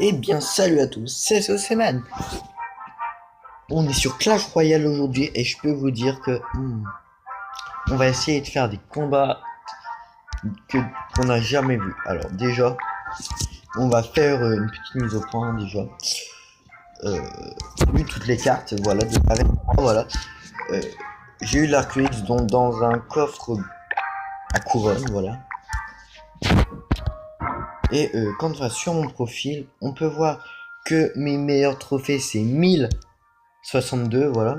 Eh bien, salut à tous, c'est Soseman. On est sur Clash Royale aujourd'hui et je peux vous dire que on va essayer de faire des combats que qu'on n'a jamais vus. Alors déjà, on va faire une petite mise au point déjà. Euh, Vu toutes les cartes, voilà, voilà. Euh, j'ai eu l'Arcuix dans un coffre à couronne, voilà. Et quand on va sur mon profil, on peut voir que mes meilleurs trophées c'est 1062, voilà.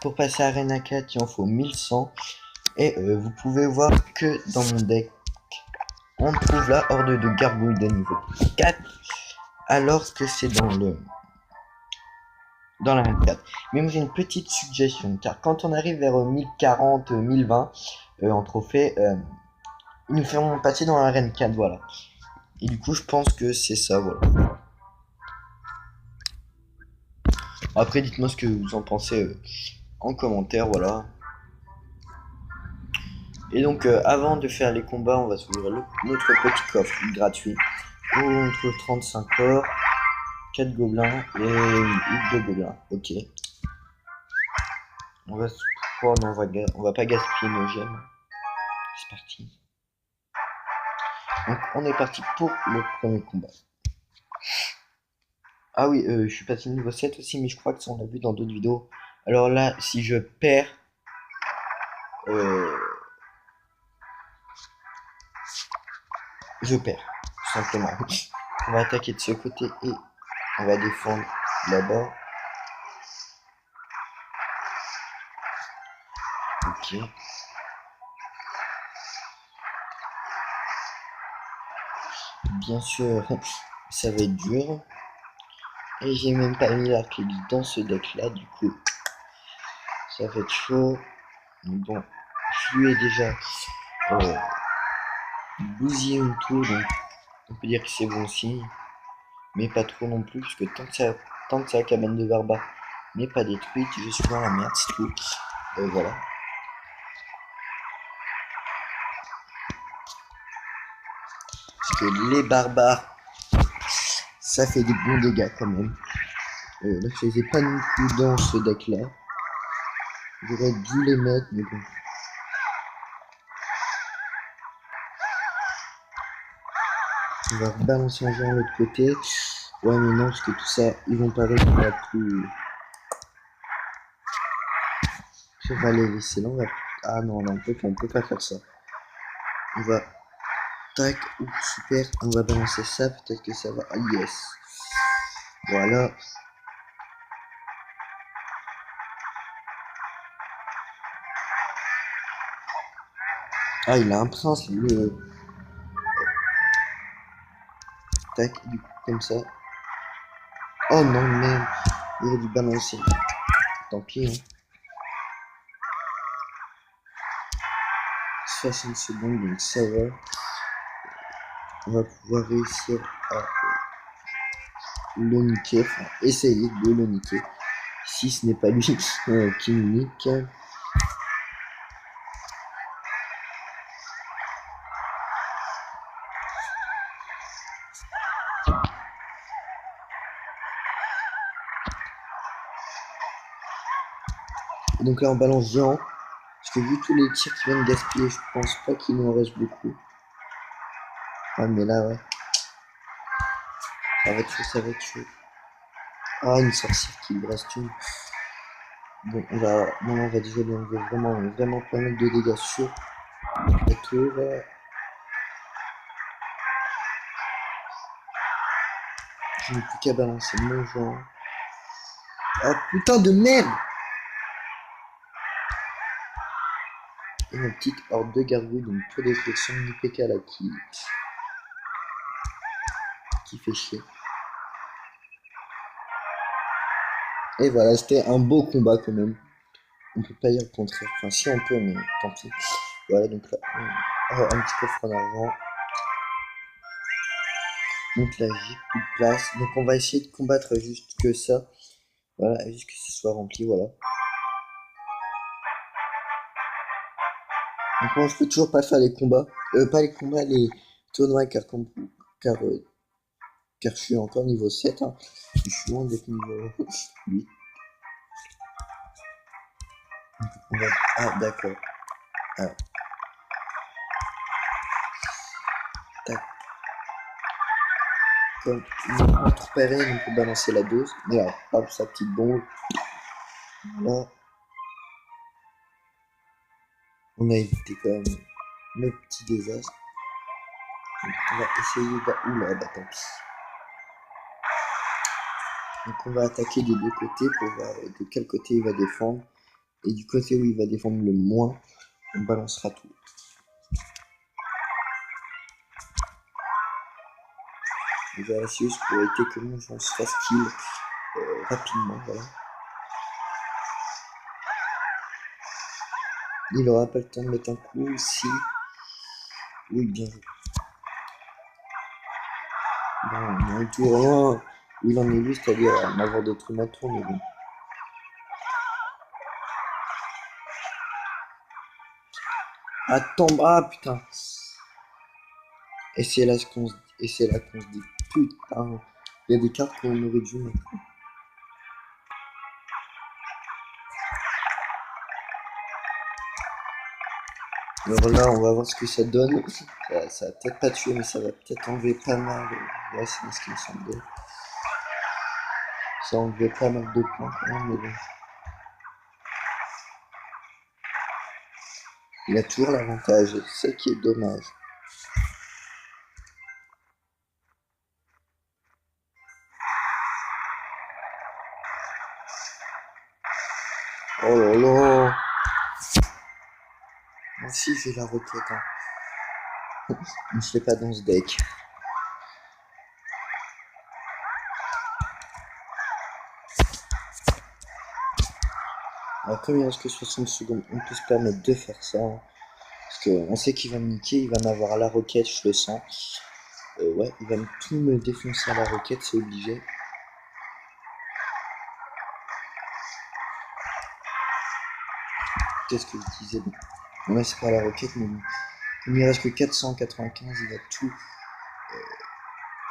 Pour passer à Arena 4, il en faut 1100. Et vous pouvez voir que dans mon deck, on trouve la horde de gargouilles de niveau 4, alors que c'est dans la 24. Mais moi j'ai une petite suggestion, car quand on arrive vers 1040, 1020 en trophée, ils nous feront passer dans l'arène 4, voilà. Et du coup, je pense que c'est ça, voilà. Après, dites-moi ce que vous en pensez en commentaire, voilà. Et donc, avant de faire les combats, on va s'ouvrir notre petit coffre gratuit. Où on trouve 35 corps, 4 gobelins et une hutte de gobelins. Ok. On va se... Oh non, on va pas gaspiller nos gemmes. C'est parti. Donc, on est parti pour le premier combat. Ah oui, je suis passé niveau 7 aussi, mais je crois que ça on l'a vu dans d'autres vidéos. Alors là, si je perds, euh, je perds, tout simplement. On va attaquer de ce côté et on va défendre là-bas. Ok. Bien sûr, ça va être dur. Et j'ai même pas mis la clé dans ce deck là, du coup, ça va être chaud. Mais bon, je lui ai déjà euh, bousillé une tour, donc on peut dire que c'est bon signe. Mais pas trop non plus, parce que tant que sa cabane de barbares n'est pas détruite, je suis dans la merde, c'est tout. Voilà. Parce que les barbares, ça fait des bons dégâts quand même. Là, je les ai pas non plus dans ce deck là. J'aurais dû les mettre, mais bon. On va rebalancer un genre de l'autre côté. Ouais, mais non, parce que tout ça, ils vont pas réussir à tout. On va les laisser là. Ah non, non, on peut pas faire ça. On va. Tac, ouh, super. On va balancer ça, peut-être que ça va. Ah, yes. Voilà. Ah, il a un prince, lui. Tac, du coup, comme ça. Oh non, merde. Il a dû balancer. Tant pis, hein. 60 secondes, donc ça va. On va pouvoir réussir à le niquer. Enfin, essayer de le niquer. Si ce n'est pas lui qui nous nique. Et donc là, on balance géant. Parce que vu tous les tirs qui viennent gaspiller, je pense pas qu'il nous en reste beaucoup. Ah, mais là, ouais. Ça va être chaud, ça va être chaud. Ah, une sorcière qui me reste une. Bon, on va déjà lui enlever vraiment pas mal de dégâts sur la tour. Je n'ai plus qu'à balancer mon genre. Oh putain de merde! Et une petite horde de gargouilles, donc pour destruction, du PK là qui fait chier. Et voilà, c'était un beau combat quand même. On peut pas dire le contraire. Enfin, si on peut, mais tant pis. Voilà, donc là, un petit coffre en argent. Donc là, j'ai plus de place. Donc on va essayer de combattre juste que ça. Voilà, juste que ce soit rempli, voilà. Donc moi, je peux toujours pas faire les combats. Pas les combats, les tournois, car car je suis encore niveau 7, hein. Je suis loin d'être niveau 8. Ah, d'accord. Alors, tac. Comme on trop pareil, on peut balancer la dose. Et là, hop, sa petite bombe. Là, on a évité quand même le petit désastre. Donc, on va essayer de... Oula, bah tant pis. Donc on va attaquer des deux côtés pour voir de quel côté il va défendre. Et du côté où il va défendre le moins, on balancera tout. On va essayer juste pour éviter que mon on se fasse kill rapidement. Voilà. Il aura pas le temps de mettre un coup si... Oui, bien joué. Bon, on est tout rien où il en est lui, c'est-à-dire à m'avoir détruit ma tour, mais bon. Attends, ah putain. Et c'est là qu'on se dit, putain, il y a des cartes qu'on aurait dû mettre. Alors là, on va voir ce que ça donne. Ça va peut-être pas tuer, mais ça va peut-être enlever pas mal. Ouais, c'est ce qui me semblait. Ça a enlevé pas mal de points quand même, mais bon. Il a toujours l'avantage, c'est ce qui est dommage. Oh là là. Moi aussi j'ai la requête. Hein. Je ne fais pas dans ce deck. Alors comme il reste que 60 secondes, on peut se permettre de faire ça. Hein. Parce qu'on sait qu'il va me niquer, il va m'avoir à la roquette, je le sens. Ouais, il va tout me défoncer à la roquette, c'est obligé. Qu'est-ce que je disais bon. Ouais, c'est pas la roquette, mais bon. Comme il reste que 495, il va tout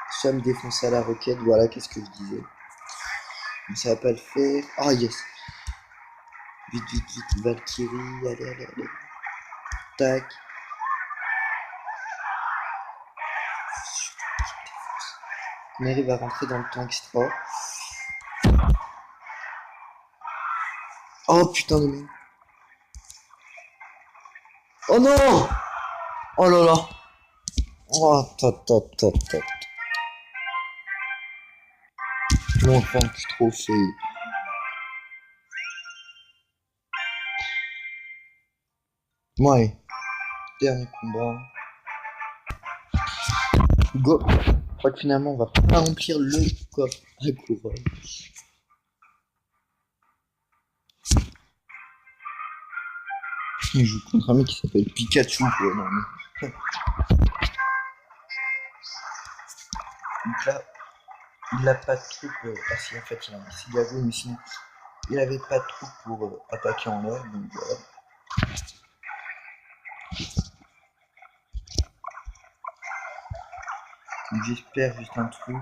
soit me défoncer à la roquette, voilà, qu'est-ce que je disais. Mais ça va pas le faire. Ah yes. Vite, vite, vite, Valkyrie, allez, allez, allez. Tac. On arrive à rentrer dans le temps extra. Oh putain de merde. Oh non. Oh là là. Oh, top, top, top, top. Mon enfant, je suis trop fait. Ouais. Dernier combat. Go. Je crois que finalement, on va pas remplir le coffre à couronne. Il joue contre un mec qui s'appelle Pikachu, quoi. Non, mais... Donc là, il a pas de truc. Ah si, en fait, il a un Sigavo, mais sinon, il avait pas de truc pour attaquer en l'air, donc voilà. Donc j'espère juste un truc.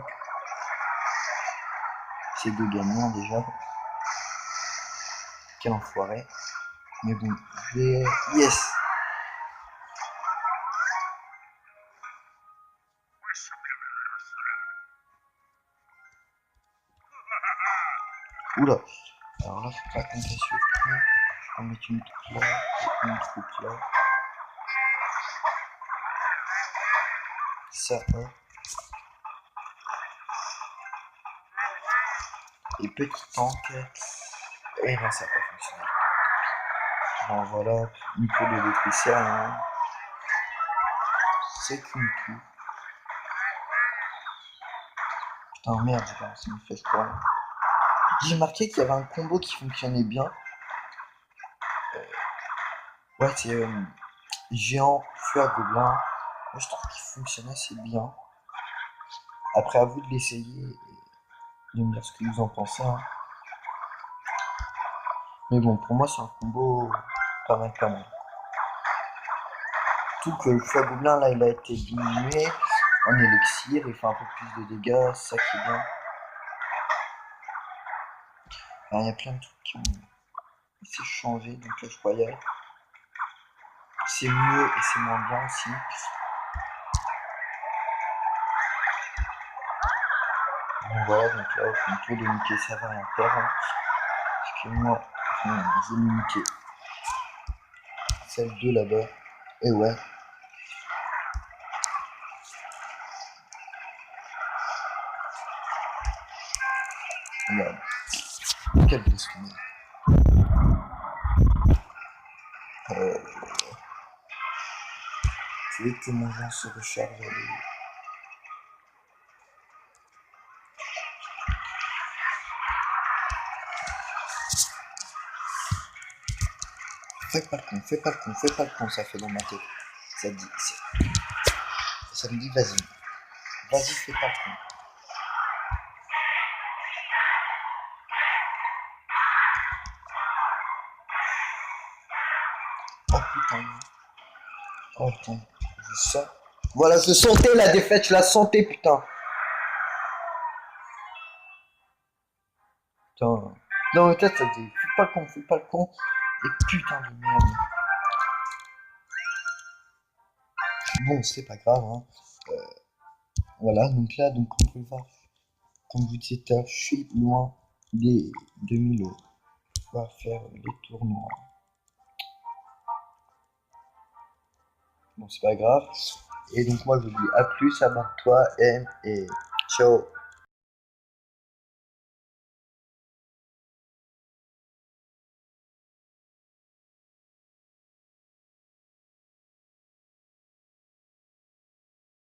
C'est de gagnants déjà. Quel enfoiré. Mais bon, je vais... Yes. Oula. Alors là, faut pas compter sur tout. Je vais mettre une troupe là, une troupe là. Ça, hop. Et petit tank. Et non, ça n'a pas fonctionné. Bon, voilà, une peau de l'électricien. Hein. C'est qu'une tout. Putain, merde, ça me fait quoi. J'ai marqué qu'il y avait un combo qui fonctionnait bien. Ouais, c'est géant, feu à gobelin. Moi, je trouve qu'il fonctionne assez bien. Après, à vous de l'essayer et de me dire ce que vous en pensez. Hein. Mais bon, pour moi, c'est un combo pas mal, pas mal. Tout que le feu à gobelin, là, il a été diminué. en élixir, il fait un peu plus de dégâts, ça qui est bien. Alors, il y a plein de trucs qui ont s'est changé dans Clash Royale. C'est mieux et c'est moins bien aussi. Bon, voilà, donc là, au contour de Mickey, ça va rien faire. Hein, parce que moi, j'ai mis Mickey. Celle 2 là-bas. Et ouais. Regarde. Quelle question. Je veux que mon gens se recharge. Fais pas le con, fais pas le con, fais pas le con, ça fait dans ma tête. Ça me dit, ça me dit vas-y. Vas-y, fais pas le con. Oh putain. Oh putain. Je sens. Voilà, je sentais la défaite, je la sentais, putain. Putain. Non, mais toi, ça dit, fais pas le con, fais pas le con. Et putain de merde. Bon, c'est pas grave, hein. Voilà, donc là, donc on peut le voir. Comme vous disiez tout à l'heure, je suis loin des 2000 euros. On va faire les tournois. Bon, c'est pas grave. Et donc moi, je vous dis à plus, abonne-toi, aime et ciao.